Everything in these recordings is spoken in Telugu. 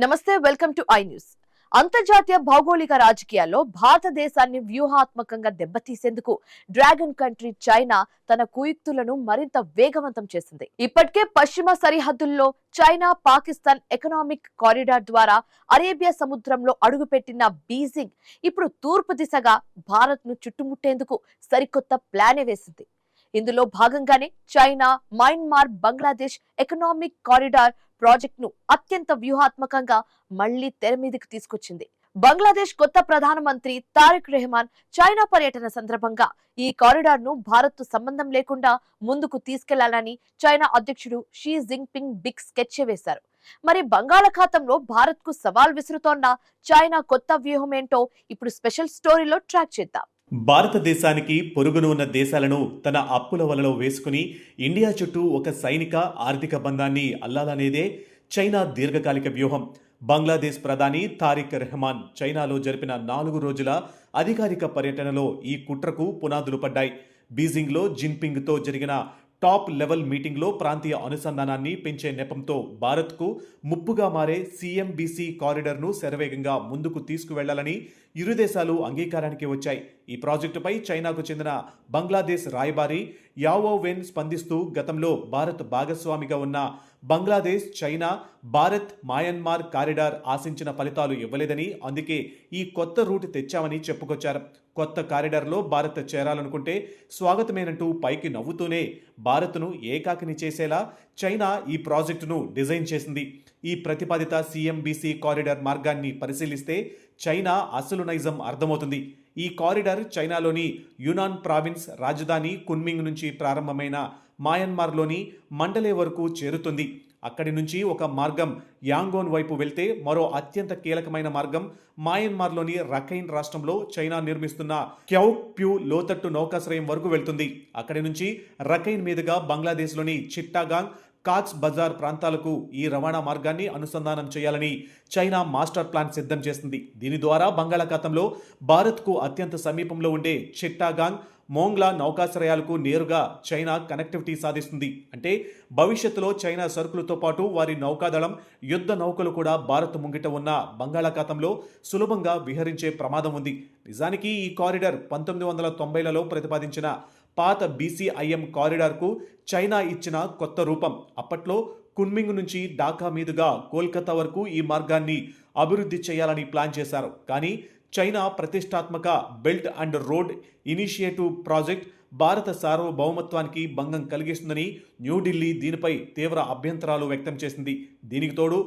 నమస్తే, వెల్కమ్ టు ఐ న్యూస్. అంతర్జాతీయ భౌగోళిక రాజకీయాల్లో భారతదేశాన్ని వ్యూహాత్మకంగా దెబ్బతీసేందుకు డ్రాగన్ కంట్రీ చైనా తన కుయుక్తులను మరింత వేగవంతం చేసింది. ఇప్పటికే పశ్చిమ సరిహద్దుల్లో చైనా పాకిస్తాన్ ఎకనామిక్ కారిడార్ ద్వారా అరేబియా సముద్రంలో అడుగుపెట్టిన బీజింగ్ ఇప్పుడు తూర్పు దిశగా భారత్ ను చుట్టుముట్టేందుకు సరికొత్త ప్లానే వేసింది. ఇందులో భాగంగానే China Myanmar Bangladesh economic corridor project ను అత్యంత వ్యూహాత్మకంగా మళ్లీ తెర మీదకి తీసుకొచ్చింది. బంగ్లాదేశ్ కొత్త ప్రధానమంత్రి తారిక్ రెహమాన్ చైనా పర్యటన సందర్భంగా ఈ కారిడార్ ను భారత్ తో సంబంధం లేకుండా ముందుకు తీసుకెళ్లాలని చైనా అధ్యక్షుడు షీ జిన్పింగ్ బిగ్ స్కెచ్ వేశారు. మరి బంగాళాఖాతంలో భారత్ కు సవాల్ విసురుతోన్న చైనా కొత్త వ్యూహం ఏంటో ఇప్పుడు స్పెషల్ స్టోరీలో ట్రాక్ చేద్దాం. భారతదేశానికి పొరుగున ఉన్న దేశాలను తన అప్పుల వలలో వేసుకుని ఇండియా చుట్టూ ఒక సైనిక ఆర్థిక బంధాన్ని అల్లాలనేదే చైనా దీర్ఘకాలిక వ్యూహం. బంగ్లాదేశ్ ప్రధాని తారిక్ రెహమాన్ చైనాలో జరిపిన 4 రోజుల అధికారిక పర్యటనలో ఈ కుట్రకు పునాదులు పడ్డాయి. బీజింగ్లో జిన్పింగ్తో జరిగిన టాప్ లెవెల్ మీటింగ్లో ప్రాంతీయ అనుసంధానాన్ని పెంచే నెపంతో భారత్కు ముప్పుగా మారే సిఎంబీసీ కారిడార్ను శరవేగంగా ముందుకు తీసుకువెళ్లాలని ఇరు దేశాలు అంగీకారానికి వచ్చాయి. ఈ ప్రాజెక్టుపై చైనాకు చెందిన బంగ్లాదేశ్ రాయబారి యావో వెన్ స్పందిస్తూ గతంలో భారత్ భాగస్వామిగా ఉన్న Bangladesh China Bharat Myanmar corridor ఆశించిన ఫలితాలు ఇవ్వలేదని, అందుకే ఈ కొత్త రూట్ తెచ్చామని చెప్పుకొచ్చారు. కొత్త కారిడార్లో భారత్ చేరాలనుకుంటే స్వాగతమేనంటూ పైకి నవ్వుతూనే భారత్ను ఏకాకిని చేసేలా చైనా ఈ ప్రాజెక్టును డిజైన్ చేసింది. ఈ ప్రతిపాదిత సిఎంబీసీ కారిడార్ మార్గాన్ని పరిశీలిస్తే చైనా అసలు నైజం అర్థమవుతుంది. ఈ కారిడార్ చైనాలోని యునాన్ ప్రావిన్స్ రాజధాని కున్మింగ్ నుంచి ప్రారంభమైన మయన్మార్లోని మండలే వరకు చేరుతుంది. అక్కడి నుంచి ఒక మార్గం యాంగోన్ వైపు వెళ్తే మరో అత్యంత కీలకమైన మార్గం మయన్మార్లోని రఖైన్ రాష్ట్రంలో చైనా నిర్మిస్తున్న క్యౌక్ ప్యూ లోతట్టు నౌకాశ్రయం వరకు వెళ్తుంది. అక్కడి నుంచి రఖైన్ మీదుగా బంగ్లాదేశ్లోని చిట్టాగాంగ్ కాక్స్ బజార్ ప్రాంతాలకు ఈ రవాణా మార్గాన్ని అనుసంధానం చేయాలని చైనా మాస్టర్ ప్లాన్ సిద్ధం చేసింది. దీని ద్వారా బంగాళాఖాతంలో భారత్కు అత్యంత సమీపంలో ఉండే చిట్టాగాంగ్ మోంగ్లా నౌకాశ్రయాలకు నేరుగా చైనా కనెక్టివిటీ సాధిస్తుంది. అంటే భవిష్యత్తులో చైనా సరుకులతో పాటు వారి నౌకాదళం యుద్ధ నౌకలు కూడా భారత్ ముంగిట ఉన్న బంగాళాఖాతంలో సులభంగా విహరించే ప్రమాదం ఉంది. నిజానికి ఈ కారిడార్ 1990లలో ప్రతిపాదించిన పాత బీసీఐఎం కారిడార్కు చైనా ఇచ్చిన కొత్త రూపం. అప్పట్లో కున్మింగ్ నుంచి ఢాకా మీదుగా కోల్కతా వరకు ఈ మార్గాన్ని అభివృద్ధి చేయాలని ప్లాన్ చేశారు. కానీ చైనా ప్రతిష్టాత్మక belt and road initiative project భారత సార్వభౌమత్వానికి భంగం కలిగిస్తుందని న్యూఢిల్లీ దీనిపై తీవ్ర అభ్యంతరాలు వ్యక్తం చేసింది. దీనికి తోడు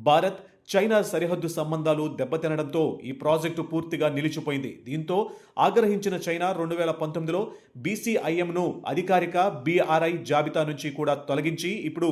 భారత్ చైనా సరిహద్దు సంబంధాలు దెబ్బతినడంతో ఈ ప్రాజెక్టు పూర్తిగా నిలిచిపోయింది. దీంతో ఆగ్రహించిన చైనా 2019లో బీసీఐఎంను అధికారిక బీఆర్ఐ జాబితా నుంచి కూడా తొలగించి ఇప్పుడు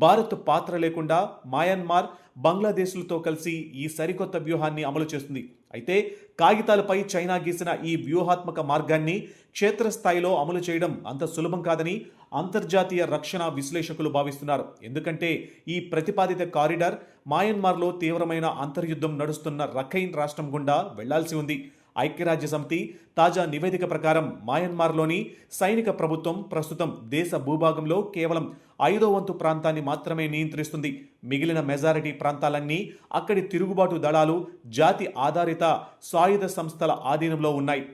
భారత్ పాత్ర లేకుండా మయన్మార్ బంగ్లాదేశ్లతో కలిసి ఈ సరికొత్త వ్యూహాన్ని అమలు చేస్తుంది. అయితే కాగితాలపై చైనా గీసిన ఈ వ్యూహాత్మక మార్గాన్ని క్షేత్రస్థాయిలో అమలు చేయడం అంత సులభం కాదని అంతర్జాతీయ రక్షణ విశ్లేషకులు భావిస్తున్నారు. ఎందుకంటే ఈ ప్రతిపాదిత కారిడార్ మయన్మార్లో తీవ్రమైన అంతర్యుద్ధం నడుస్తున్న రఖైన్ రాష్ట్రం గుండా వెళ్లాల్సి ఉంది. ఐక్యరాజ్య సమితి తాజా నివేదిక ప్రకారం మయన్మార్లోని సైనిక ప్రభుత్వం ప్రస్తుతం దేశ భూభాగంలో కేవలం 5వ వంతు ప్రాంతాన్ని మాత్రమే నియంత్రిస్తుంది. మిగిలిన మెజారిటీ ప్రాంతాలన్నీ అక్కడి తిరుగుబాటు దళాలు, జాతి ఆధారిత సాయుధ సంస్థల ఆధీనంలో ఉన్నాయి.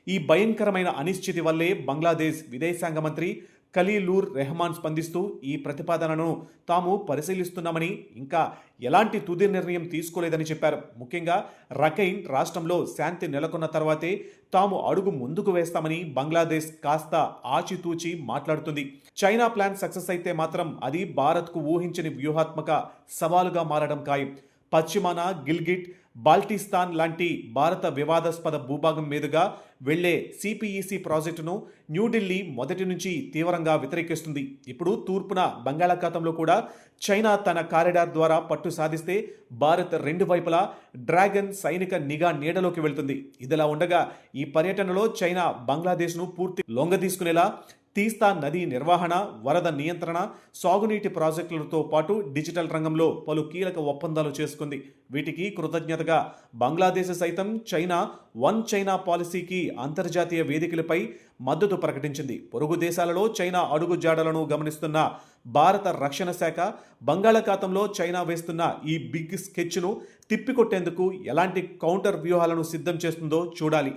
ఈ భయంకరమైన అనిశ్చితి వల్లే బంగ్లాదేశ్ విదేశాంగ మంత్రి ఖలీలూర్ రెహమాన్ స్పందిస్తూ ఈ ప్రతిపాదనను తాము పరిశీలిస్తున్నామని, ఇంకా ఎలాంటి తుది నిర్ణయం తీసుకోలేదని చెప్పారు. ముఖ్యంగా రఖైన్ రాష్ట్రంలో శాంతి నెలకొన్న తర్వాతే తాము అడుగు ముందుకు వేస్తామని బంగ్లాదేశ్ కాస్త ఆచితూచి మాట్లాడుతుంది. చైనా ప్లాన్ సక్సెస్ అయితే మాత్రం అది భారత్కు ఊహించని వ్యూహాత్మక సవాలుగా మారడం ఖాయం. పశ్చిమాన గిల్గిట్, బాల్టిస్తాన్ లాంటి భారత వివాదాస్పద భూభాగం మీదుగా వెళ్లే సిపిఈసి ప్రాజెక్టును న్యూఢిల్లీ మొదటి నుంచి తీవ్రంగా వ్యతిరేకిస్తుంది. ఇప్పుడు తూర్పున బంగాళాఖాతంలో కూడా చైనా తన కారిడార్ ద్వారా పట్టు సాధిస్తే భారత్ రెండు వైపులా డ్రాగన్ సైనిక నిఘా నీడలోకి వెళ్తుంది. ఇదిలా ఉండగా ఈ పర్యటనలో చైనా బంగ్లాదేశ్ను పూర్తి లొంగదీసుకునేలా తీస్తా నదీ నిర్వహణ, వరద నియంత్రణ, సాగునీటి ప్రాజెక్టులతో పాటు డిజిటల్ రంగంలో పలు కీలక ఒప్పందాలు చేసుకుంది. వీటికి కృతజ్ఞతగా బంగ్లాదేశ్ సైతం చైనా వన్ చైనా పాలసీకి అంతర్జాతీయ వేదికలపై మద్దతు ప్రకటించింది. పొరుగు దేశాలలో చైనా అడుగుజాడలను గమనిస్తున్న భారత రక్షణ శాఖ బంగాళాఖాతంలో చైనా వేస్తున్న ఈ బిగ్ స్కెచ్ను తిప్పికొట్టేందుకు ఎలాంటి కౌంటర్ వ్యూహాలను సిద్ధం చేస్తుందో చూడాలి.